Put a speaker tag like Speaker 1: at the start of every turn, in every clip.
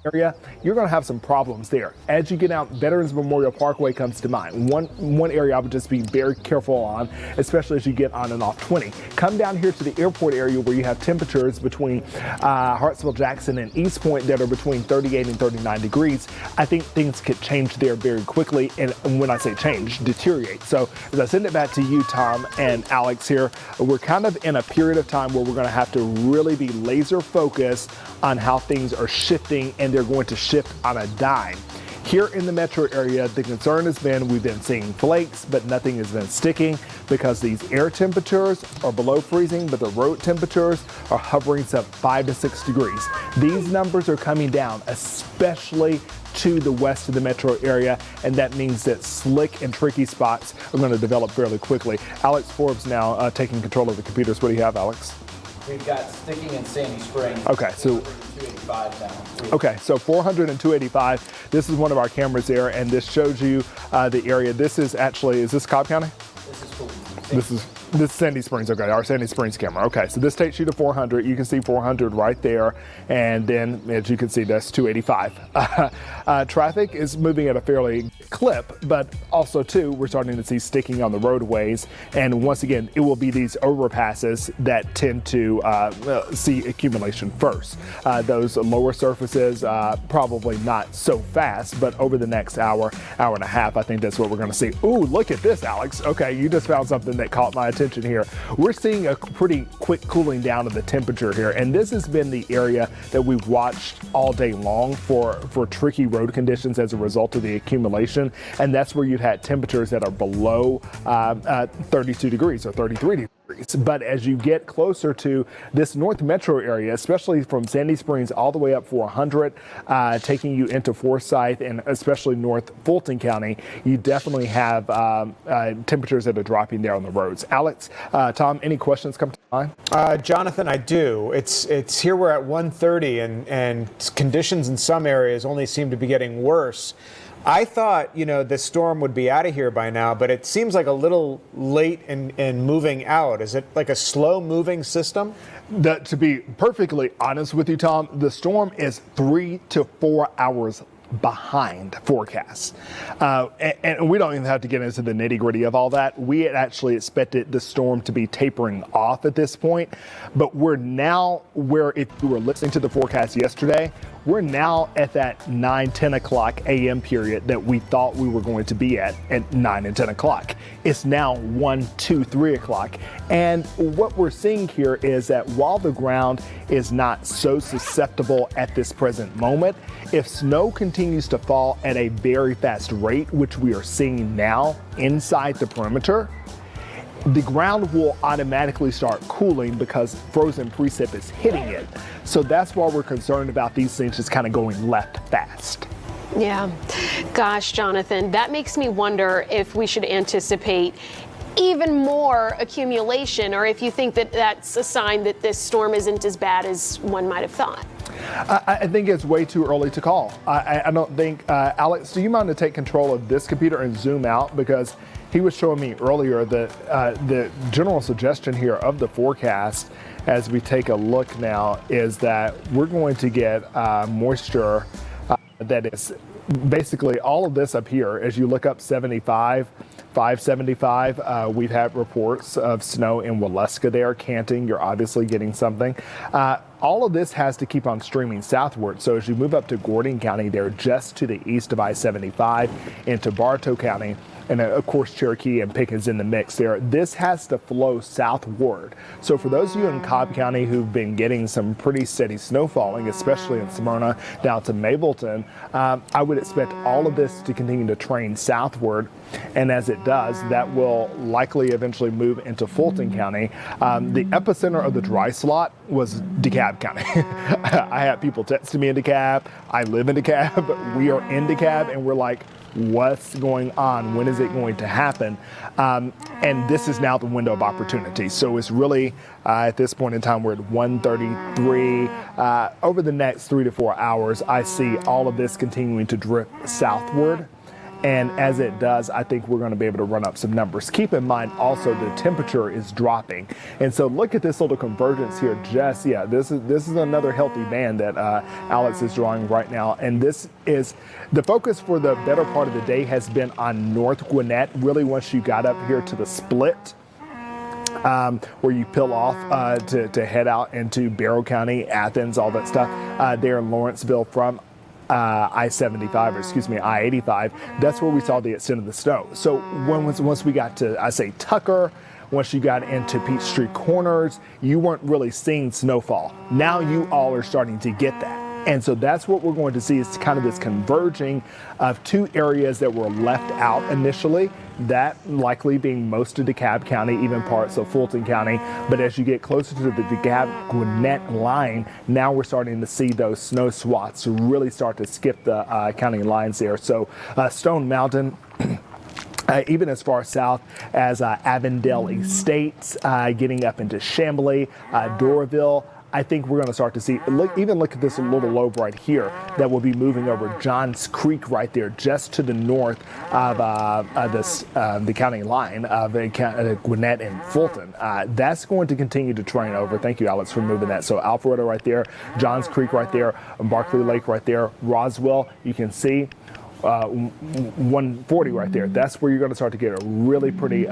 Speaker 1: area, you're going to have some problems there. As you get out, Veterans Memorial Parkway comes to mind. One area I would just be very careful on, especially as you get on and off 20. Come down here to the airport area where you have temperatures between Hartsville, Jackson, and East Point that are between 38 and 39 degrees. I think things could change there very quickly, and when I say change, deteriorate. So as I send it back to you, Tom and Alex here, we're kind of in a period of time where we're going to have to really be laser focused on how things are shifting, and they're going to shift on a dime. Here in the metro area, the concern has been we've been seeing flakes, but nothing has been sticking because these air temperatures are below freezing, but the road temperatures are hovering some 5 to 6 degrees. These numbers are coming down, especially to the west of the metro area, and that means that slick and tricky spots are going to develop fairly quickly. Alex Forbes now taking control of the computers. What do you have, Alex?
Speaker 2: We've got Sticking and Sandy Springs.
Speaker 1: Okay, so
Speaker 2: 285 now.
Speaker 1: Okay, so 400 and 285. This is one of our cameras there, and this shows you the area. This is actually, is this Cobb County?
Speaker 2: This is cool.
Speaker 1: This is Sandy Springs, okay, our Sandy Springs camera. Okay, so this takes you to 400. You can see 400 right there, and then as you can see, that's 285. Traffic is moving at a fairly clip, but also too, we're starting to see sticking on the roadways, and once again, it will be these overpasses that tend to see accumulation first. Those lower surfaces, probably not so fast, but over the next hour and a half, I think that's what we're going to see. Ooh, look at this, Alex. Okay, you just found something that caught my attention here. We're seeing a pretty quick cooling down of the temperature here, and this has been the area that we've watched all day long for tricky road conditions as a result of the accumulation, and that's where you've had temperatures that are below 32 degrees or 33 degrees. But as you get closer to this North Metro area, especially from Sandy Springs all the way up 400, taking you into Forsyth and especially North Fulton County, you definitely have temperatures that are dropping there on the roads. Alex, Tom, any questions come to mind?
Speaker 3: Jonathan, I do. It's here we're at 1:30, and conditions in some areas only seem to be getting worse. I thought, the storm would be out of here by now, but it seems like a little late in moving out. Is it like a slow moving system?
Speaker 1: To be perfectly honest with you, Tom, the storm is 3 to 4 hours behind forecasts. And we don't even have to get into the nitty gritty of all that. We had actually expected the storm to be tapering off at this point, but we're now where, if you were listening to the forecast yesterday, we're now at that 9-10 o'clock a.m. period that we thought we were going to be at 9 and 10 o'clock. It's now 1, 2, 3 o'clock. And what we're seeing here is that while the ground is not so susceptible at this present moment, if snow continues to fall at a very fast rate, which we are seeing now inside the perimeter, the ground will automatically start cooling because frozen precip is hitting it. So that's why we're concerned about these things just kind of going left fast.
Speaker 4: Yeah. Gosh, Jonathan, that makes me wonder if we should anticipate even more accumulation, or if you think that that's a sign that this storm isn't as bad as one might have thought.
Speaker 1: I think it's way too early to call. I don't think, Alex, do you mind to take control of this computer and zoom out? Because he was showing me earlier that the general suggestion here of the forecast, as we take a look now, is that we're going to get moisture that is basically all of this up here. As you look up 75, 575, we've had reports of snow in Waleska there. Canton, you're obviously getting something. All of this has to keep on streaming southward. So as you move up to Gordon County, they're just to the east of I-75 into Bartow County. And of course, Cherokee and Pickens in the mix there. This has to flow southward. So for those of you in Cobb County who've been getting some pretty steady snow falling, especially in Smyrna down to Mableton, I would expect all of this to continue to train southward. And as it does, that will likely eventually move into Fulton County. The epicenter of the dry slot was DeKalb County. I had people texting me in DeKalb. I live in DeKalb. We are in DeKalb, and we're like, what's going on? When is it going to happen? And this is now the window of opportunity. So it's really, at this point in time, we're at 1:33. Over the next 3 to 4 hours, I see all of this continuing to drift southward. And as it does, I think we're going to be able to run up some numbers. Keep in mind also the temperature is dropping. And so look at this little convergence here. This is another healthy band that Alex is drawing right now. And this is the focus for the better part of the day has been on North Gwinnett. Really, once you got up here to the split, where you peel off to head out into Barrow County, Athens, all that stuff, there in Lawrenceville from I-75, or excuse me, I-85, that's where we saw the extent of the snow. So once we got to, I say, Tucker, once you got into Peachtree Corners, you weren't really seeing snowfall. Now you all are starting to get that. And so that's what we're going to see is kind of this converging of two areas that were left out initially, that likely being most of DeKalb County, even parts of Fulton County. But as you get closer to the DeKalb-Gwinnett line, now we're starting to see those snow swaths really start to skip the county lines there. So Stone Mountain, even as far south as Avondale Estates, getting up into Chamblee, Doraville, I think we're going to start to see, look at this little lobe right here that will be moving over Johns Creek right there, just to the north of the county line of Gwinnett and Fulton. That's going to continue to train over. Thank you, Alex, for moving that. So Alpharetta right there, Johns Creek right there, Barkley Lake right there, Roswell, you can see. 140 right there. That's where you're going to start to get a really pretty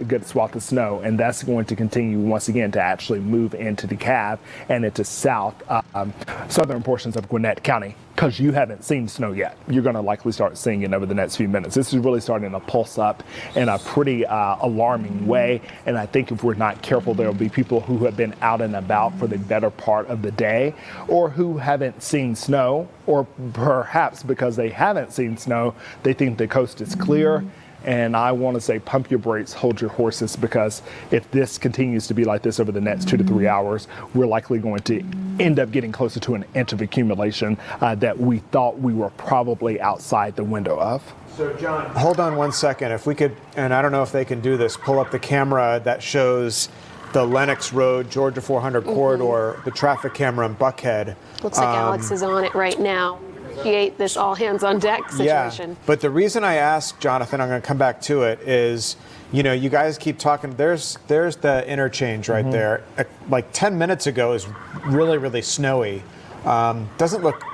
Speaker 1: good swath of snow, and that's going to continue once again to actually move into DeKalb and into southern portions of Gwinnett County, because you haven't seen snow yet. You're going to likely start seeing it over the next few minutes. This is really starting to pulse up in a pretty alarming way, and I think if we're not careful, there will be people who have been out and about for the better part of the day, or who haven't seen snow, or perhaps because they haven't seen snow, they think the coast is clear. And I want to say, pump your brakes, hold your horses, because if this continues to be like this over the next 2 to 3 hours, we're likely going to end up getting closer to an inch of accumulation that we thought we were probably outside the window of.
Speaker 3: So, John, hold on 1 second. If we could, and I don't know if they can do this, pull up the camera that shows the Lenox Road, Georgia 400 corridor, the traffic camera in Buckhead.
Speaker 4: Looks like Alex is on it right now. Appreciate this all hands on deck situation.
Speaker 3: Yeah, but the reason I asked, Jonathan, I'm going to come back to it, is, you guys keep talking. There's the interchange right there. Like 10 minutes ago is really, really snowy. Doesn't look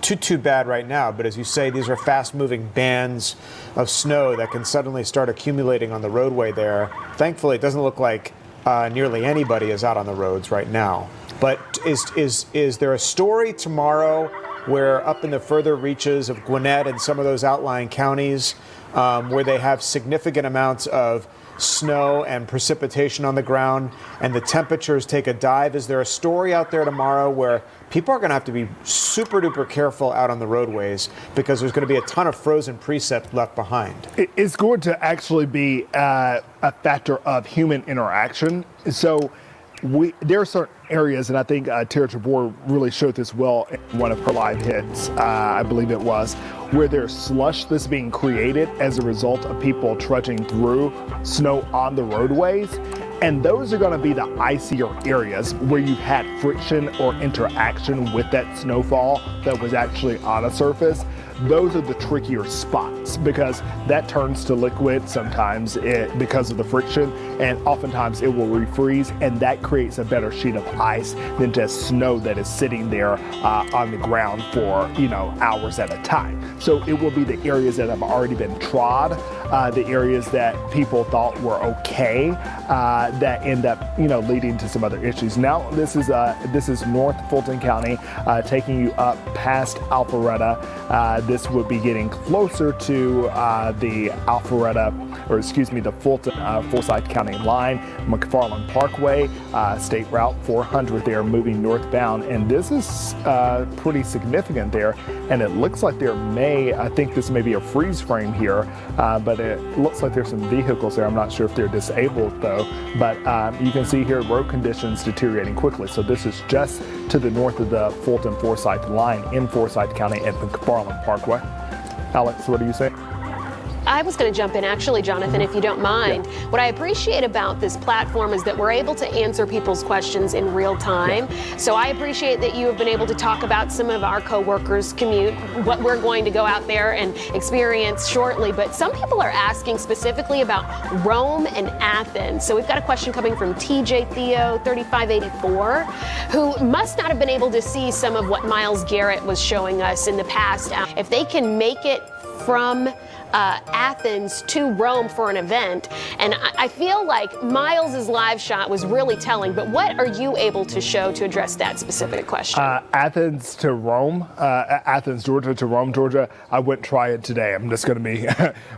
Speaker 3: too bad right now, but as you say, these are fast-moving bands of snow that can suddenly start accumulating on the roadway there. Thankfully, it doesn't look like nearly anybody is out on the roads right now. But is there a story tomorrow where up in the further reaches of Gwinnett and some of those outlying counties where they have significant amounts of snow and precipitation on the ground and the temperatures take a dive? Is there a story out there tomorrow where people are going to have to be super duper careful out on the roadways because there's going to be a ton of frozen precip left behind?
Speaker 1: It's going to actually be a factor of human interaction. So there are certain areas, and I think Tara Tabor really showed this well in one of her live hits, I believe it was, where there's slush that's being created as a result of people trudging through snow on the roadways. And those are going to be the icier areas where you've had friction or interaction with that snowfall that was actually on a surface. Those are the trickier spots because that turns to liquid sometimes because of the friction, and oftentimes it will refreeze, and that creates a better sheet of ice than just snow that is sitting there on the ground for hours at a time. So it will be the areas that have already been trod, the areas that people thought were okay, that end up leading to some other issues. Now this is North Fulton County, taking you up past Alpharetta. This would be getting closer to the the Fulton Forsyth County line, McFarland Parkway, State Route 400 there, moving northbound, and this is pretty significant there. And it looks like I think this may be a freeze frame here, but it looks like there's some vehicles there. I'm not sure if they're disabled though, but you can see here road conditions deteriorating quickly. So this is just to the north of the Fulton Forsyth line in Forsyth County at McFarland Parkway. Alex, what do you say?
Speaker 4: I was going to jump in, actually, Jonathan, if you don't mind. What I appreciate about this platform is that we're able to answer people's questions in real time. So I appreciate that you have been able to talk about some of our coworkers' commute, what we're going to go out there and experience shortly. But some people are asking specifically about Rome and Athens. So we've got a question coming from TJ Theo 3584, who must not have been able to see some of what Miles Garrett was showing us in the past. If they can make it from Athens to Rome for an event, and I feel like Miles's live shot was really telling, but what are you able to show to address that specific question?
Speaker 1: Athens to Rome, Athens, Georgia to Rome, Georgia. I wouldn't try it today. I'm just going to be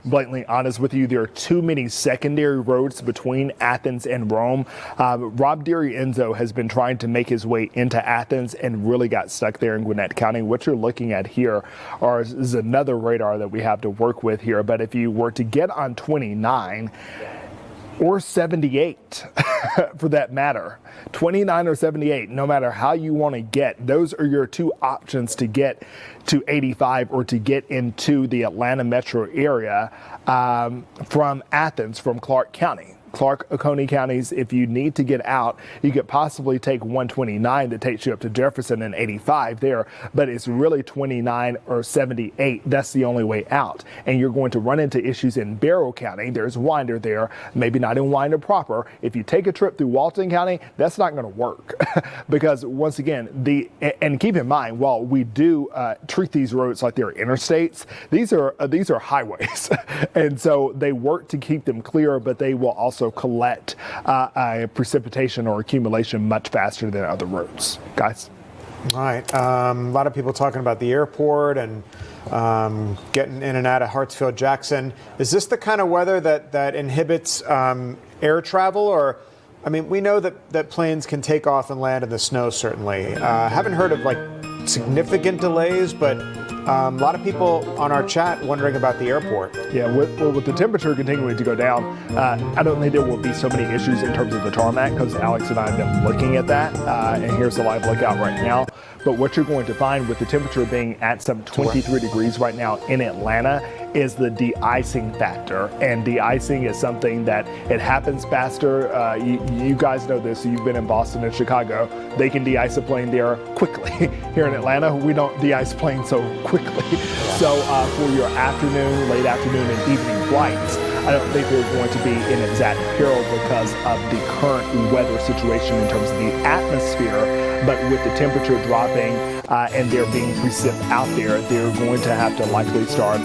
Speaker 1: blatantly honest with you. There are too many secondary roads between Athens and Rome. Rob DiRienzo has been trying to make his way into Athens and really got stuck there in Gwinnett County. What you're looking at here is another radar that we have to work with here. But if you were to get on 29 or 78 for that matter, 29 or 78, no matter how you want to get, those are your two options to get to 85 or to get into the Atlanta metro area from Athens, from Clark County. Clark, Oconee counties, if you need to get out, you could possibly take 129 that takes you up to Jefferson and 85 there, but it's really 29 or 78. That's the only way out. And you're going to run into issues in Barrow County. There's Winder there, maybe not in Winder proper. If you take a trip through Walton County, that's not going to work because once again, and keep in mind, while we do treat these roads like they're interstates, these are highways. And so they work to keep them clear, but they will also collect precipitation or accumulation much faster than other roads. Guys?
Speaker 3: All right. A lot of people talking about the airport and getting in and out of Hartsfield-Jackson. Is this the kind of weather that inhibits air travel? Or, I mean, we know that planes can take off and land in the snow, certainly. Haven't heard of, like, significant delays, but a lot of people on our chat wondering about the airport.
Speaker 1: Yeah, with the temperature continuing to go down, I don't think there will be so many issues in terms of the tarmac because Alex and I have been looking at that, and here's the live lookout right now. But what you're going to find with the temperature being at some 23 degrees right now in Atlanta is the de-icing factor. And de-icing is something that it happens faster. You guys know this. You've been in Boston and Chicago. They can de-ice a plane there quickly. Here in Atlanta, we don't de-ice planes so quickly. So for your afternoon, late afternoon, and evening flights, I don't think they're going to be in exact peril because of the current weather situation in terms of the atmosphere. But with the temperature dropping and there being precip out there, they're going to have to likely start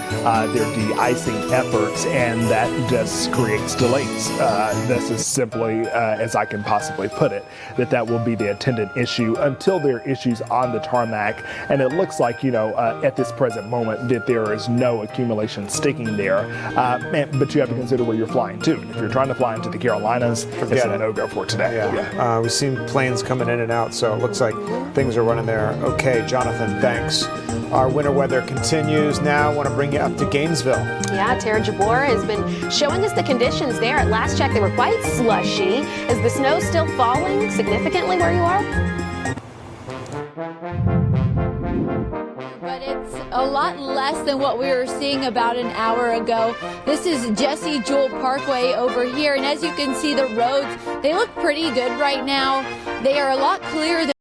Speaker 1: their de-icing efforts, and that just creates delays. That's as simply as I can possibly put it, that will be the attendant issue until there are issues on the tarmac. And it looks like, at this present moment that there is no accumulation sticking there. But you have to consider where you're flying to. If you're trying to fly into the Carolinas, it's a no-go for today.
Speaker 3: Yeah. We've seen planes coming in and out, so it looks like things are running there. Okay, Jonathan, thanks. Our winter weather continues. Now I want to bring you up to Gainesville.
Speaker 4: Yeah, Tara Jabor has been showing us the conditions there. At last check, they were quite slushy. Is the snow still falling significantly where you are?
Speaker 5: But it's a lot less than what we were seeing about an hour ago. This is Jesse Jewell Parkway over here, and as you can see, the roads, they look pretty good right now. They are a lot clearer than